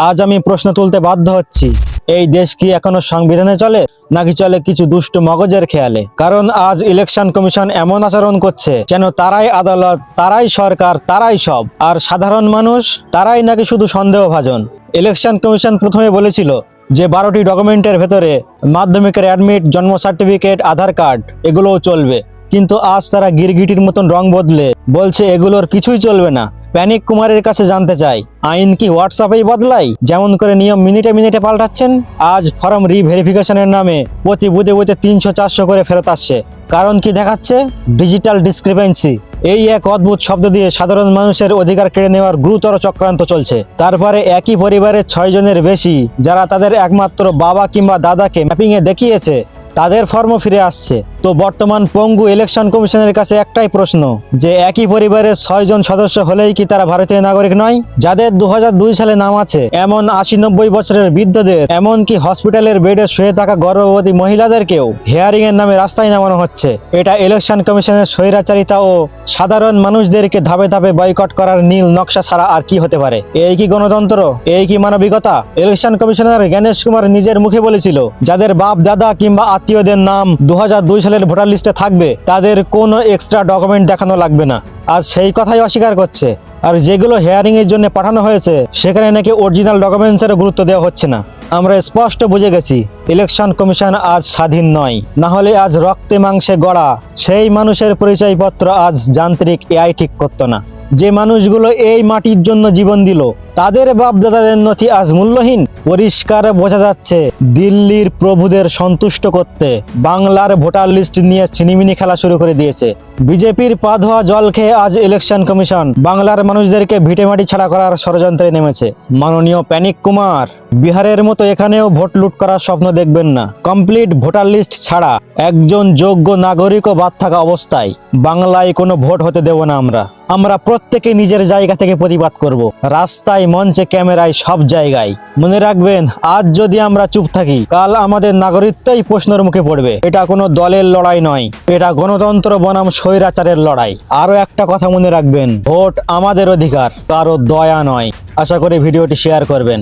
আজ আমি প্রশ্ন তুলতে বাধ্য হচ্ছি, এই দেশ কি এখনো সংবিধানে চলে নাকি চলে কিছু দুষ্ট মগজের খেয়ালে? কারণ আজ ইলেকশন কমিশন এমন আচরণ করছে যেন তারাই আদালত, তারাই সরকার, তারাই সব, আর সাধারণ মানুষ তারাই নাকি শুধু সন্দেহভাজন। ইলেকশন কমিশন প্রথমে বলেছিল যে 12টি ডকুমেন্টের ভেতরে মাধ্যমিকের অ্যাডমিট, জন্ম সার্টিফিকেট, আধার কার্ড এগুলোও চলবে, কিন্তু আজ তারা গিরগিটির মতন রং বদলে বলছে এগুলোর কিছুই চলবে না। প্যানিক কুমারের কাছে জানতে চাই, আইন কি হোয়াটসঅ্যাপেই বদলায়? যেমন করে নিয়ম মিনিটে মিনিটে পাল্টাচ্ছেন। আজ ফর্ম রিভেরিফিকেশনের নামে প্রতি বুথে বুথে 300-400 করে ফেরত আসছে। কারণ কি দেখাচ্ছে? Digital discrepancy. এই এক অদ্ভুত শব্দ দিয়ে সাধারণ মানুষের অধিকার কেড়ে নেওয়ার গুরুতর চক্রান্ত চলছে। তারপরে একই পরিবারের 6 জনের বেশি যারা তাদের একমাত্র বাবা কিংবা দাদাকে ম্যাপিংয়ে দেখিয়েছে, তাদের ফর্মও ফিরে আসছে। তো বর্তমান পঙ্গু ইলেকশন কমিশনের কাছে একটাই প্রশ্ন, যে একই পরিবারের 6 জন সদস্য হলেই কি তারা ভারতীয় নাগরিক নয়? যাদের 2002 সালে নাম আছে এমন 80-90 বছরের বৃদ্ধদের, এমনকি হসপিটালের বেডে শুয়ে থাকা গর্ভবতী মহিলাদেরকেও হিয়ারিং এর নামে রাস্তায় নামানো হচ্ছে। এটা ইলেকশন কমিশনের স্বৈরাচারিতা ও সাধারণ মানুষদেরকে ধাপে ধাপে বয়কট করার নীল নকশা ছাড়া আর কি হতে পারে? এই কি গণতন্ত্র? এই কি মানবিকতা? ইলেকশন কমিশনার জ্ঞানেশ কুমার নিজের মুখে বলেছিল, যাদের বাপ দাদা কিংবা আত্মীয়দের নাম 2002 সালের ভোটার লিস্টে থাকবে তাদের কোনো এক্সট্রা ডকুমেন্ট দেখানো লাগবে না। আজ সেই কথাই অস্বীকার করছে। আর যেগুলো হিয়ারিং এর জন্য পাঠানো হয়েছে সেখানে নাকি অরিজিনাল ডকুমেন্টসেরও গুরুত্ব দেওয়া হচ্ছে না। আমরা স্পষ্ট বুঝে গেছি ইলেকশন কমিশন আজ স্বাধীন নয়। না হলে আজ রক্তে মাংসে গড়া সেই মানুষের পরিচয়পত্র আজ যান্ত্রিক এআই ঠিক করতো না। যে মানুষগুলো এই মাটির জন্য জীবন দিল তাদের বাপদাদাদের নথি আজ মূল্যহীন। পরিষ্কার বোঝা যাচ্ছে দিল্লির প্রভুদের সন্তুষ্ট করতে বাংলার ভোটার লিস্ট নিয়ে ছিনিমিনি খেলা শুরু করে দিয়েছে। বিজেপির পা ধোয়া জল খেয়ে আজ ইলেকশন কমিশন বাংলার মানুষদেরকে ভিটেমাটি ছাড়া করার ষড়যন্ত্রে নেমেছে। মাননীয় প্যানিক কুমার, বিহারের মতো এখানেও ভোট লুট করার স্বপ্ন দেখবেন না। কমপ্লিট ভোটার লিস্ট ছাড়া একজন যোগ্য নাগরিকও বাদ থাকা অবস্থায় বাংলায় কোনো ভোট হতে দেব না আমরা প্রত্যেকে নিজের জায়গা থেকে প্রতিবাদ করব, রাস্তায়, মঞ্চে, ক্যামেরায়, সব জায়গায়। মনে রাখবেন, আজ যদি আমরা চুপ থাকি কাল আমাদের নাগরিকত্বই প্রশ্নের মুখে পড়বে। এটা কোনো দলের লড়াই নয়, এটা গণতন্ত্র বনাম স্বৈরাচারের লড়াই। আরো একটা কথা মনে রাখবেন, ভোট আমাদের অধিকার, কারো দয়া নয়। আশা করি ভিডিওটি শেয়ার করবেন।